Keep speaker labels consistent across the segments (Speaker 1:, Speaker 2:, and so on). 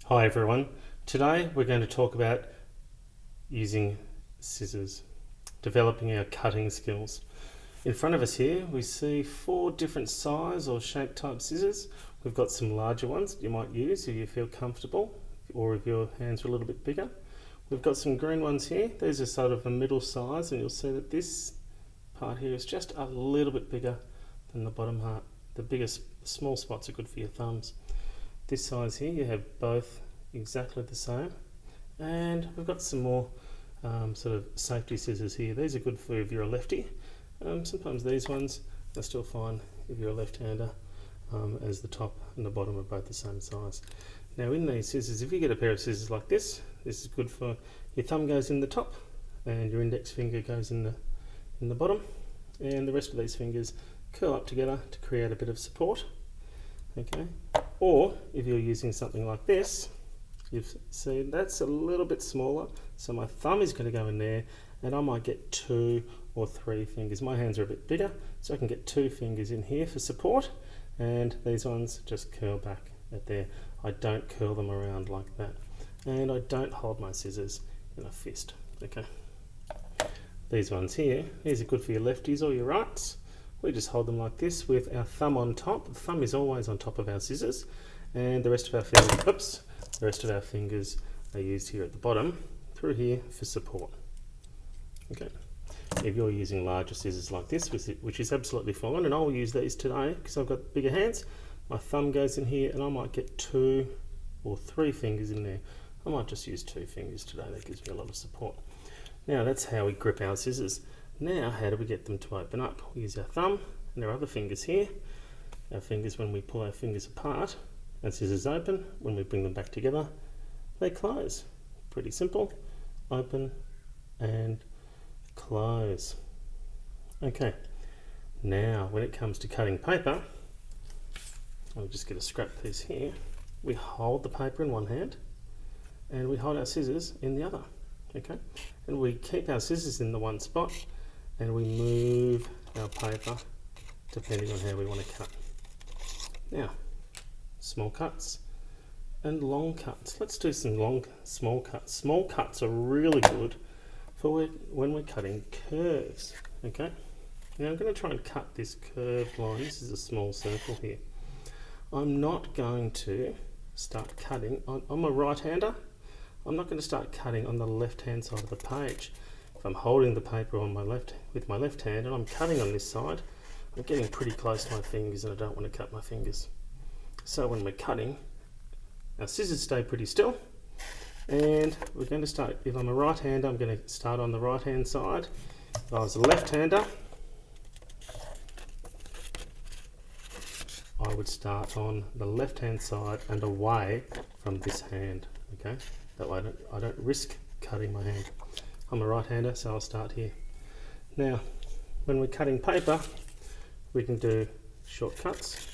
Speaker 1: Hi everyone, today we're going to talk about using scissors, developing our cutting skills. In front of us here we see 4 different size or shape type scissors. We've got some larger ones that you might use if you feel comfortable or if your hands are a little bit bigger. We've got some green ones here, these are sort of a middle size, and you'll see that this part here is just a little bit bigger than the bottom part. The biggest small spots are good for your thumbs. This size here, you have both exactly the same, and we've got some more sort of safety scissors here. These are good for if you're a lefty. Sometimes these ones are still fine if you're a left-hander, as the top and the bottom are both the same size. Now in these scissors, if you get a pair of scissors like this is good for your thumb goes in the top and your index finger goes in the bottom, and the rest of these fingers curl up together to create a bit of support. Okay, or if you're using something like this, you see that's a little bit smaller, so my thumb is going to go in there and I might get 2 or 3 fingers. My hands are a bit bigger, so I can get 2 fingers in here for support, and these ones just curl back at there. I don't curl them around like that, and I don't hold my scissors in a fist. Okay, these ones here, these are good for your lefties or your rights. We just hold them like this with our thumb on top. The thumb is always on top of our scissors, and the rest of our fingers, are used here at the bottom through here for support. Okay, if you're using larger scissors like this, which is absolutely fine, and I'll use these today because I've got bigger hands, my thumb goes in here and I might get 2 or 3 fingers in there. I might just use 2 fingers today, that gives me a lot of support. Now that's how we grip our scissors. Now, how do we get them to open up? We use our thumb and our other fingers here. Our fingers, when we pull our fingers apart, our scissors open. When we bring them back together, they close. Pretty simple. Open and close. Okay, now when it comes to cutting paper, I'll just get a scrap piece here. We hold the paper in one hand and we hold our scissors in the other. Okay, and we keep our scissors in the one spot, and we move our paper depending on how we want to cut. Now, small cuts and long cuts. Let's do some small cuts. Small cuts are really good for when we're cutting curves. Okay, now I'm going to try and cut this curved line. This is a small circle here. I'm not going to start cutting. I'm a right-hander. I'm not going to start cutting on the left-hand side of the page. If I'm holding the paper on with my left hand and I'm cutting on this side, I'm getting pretty close to my fingers and I don't want to cut my fingers. So when we're cutting, our scissors stay pretty still, and we're going to start, if I'm a right-hander, I'm going to start on the right-hand side. If I was a left-hander, I would start on the left-hand side and away from this hand. Okay, that way I don't risk cutting my hand. I'm a right-hander, so I'll start here. Now, when we're cutting paper, we can do short cuts,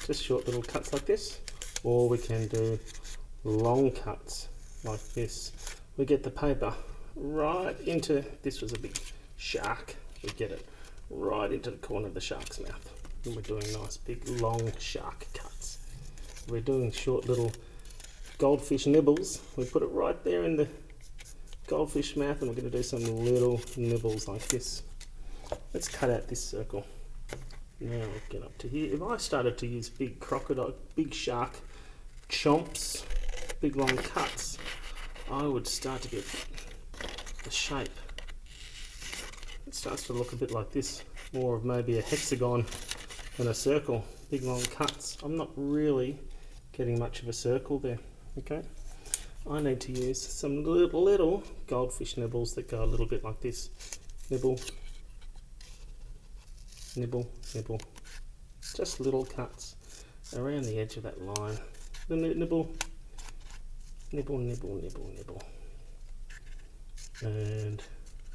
Speaker 1: just short little cuts like this, or we can do long cuts like this. We get the paper right into, this was a big shark, we get it right into the corner of the shark's mouth. And we're doing nice big long shark cuts. We're doing short little goldfish nibbles. We put it right there in the goldfish mouth, and we're going to do some little nibbles like this. Let's cut out this circle. Now we'll get up to here. If I started to use big crocodile, big shark chomps, big long cuts, I would start to get the shape. It starts to look a bit like this, more of maybe a hexagon than a circle. Big long cuts. I'm not really getting much of a circle there. Okay, I need to use some little goldfish nibbles that go a little bit like this. Nibble, nibble, nibble. Just little cuts around the edge of that line. Nibble, nibble, nibble, nibble, nibble. And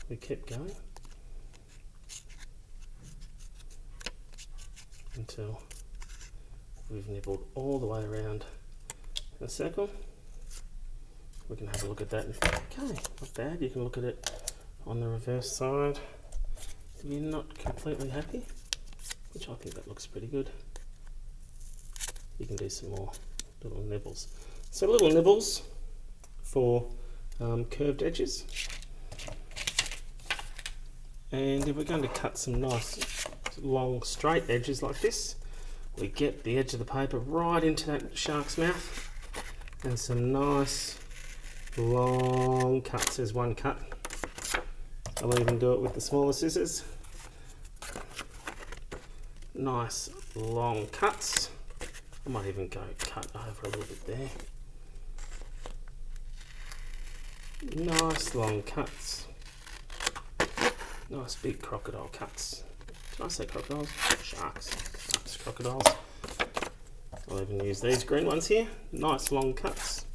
Speaker 1: we keep going until we've nibbled all the way around a circle. We can have a look at that and think, okay, not bad. You can look at it on the reverse side if you're not completely happy, which I think that looks pretty good. You can do some more little nibbles. So little nibbles for curved edges. And if we're going to cut some nice long straight edges like this, we get the edge of the paper right into that shark's mouth, and some nice long cuts. There's one cut. I'll even do it with the smaller scissors. Nice long cuts. I might even go cut over a little bit there. Nice long cuts. Nice big crocodile cuts. Did I say crocodiles? Sharks. Sharks, crocodiles. I'll even use these green ones here. Nice long cuts.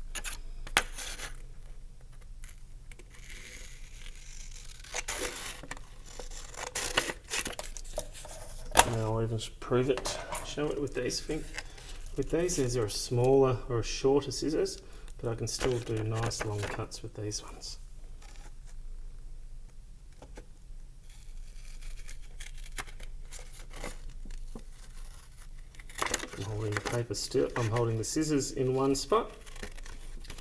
Speaker 1: Now I'll even prove it, show it with these things. With these are a smaller or a shorter scissors, but I can still do nice long cuts with these ones. I'm holding the paper still, I'm holding the scissors in one spot,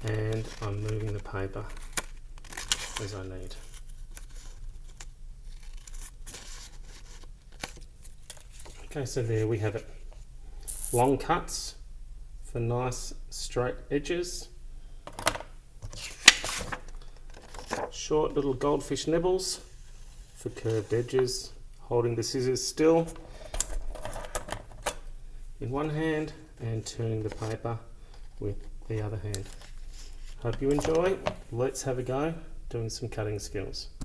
Speaker 1: and I'm moving the paper as I need. Okay, so there we have it. Long cuts for nice straight edges. Short little goldfish nibbles for curved edges. Holding the scissors still in one hand and turning the paper with the other hand. Hope you enjoy. Let's have a go doing some cutting skills.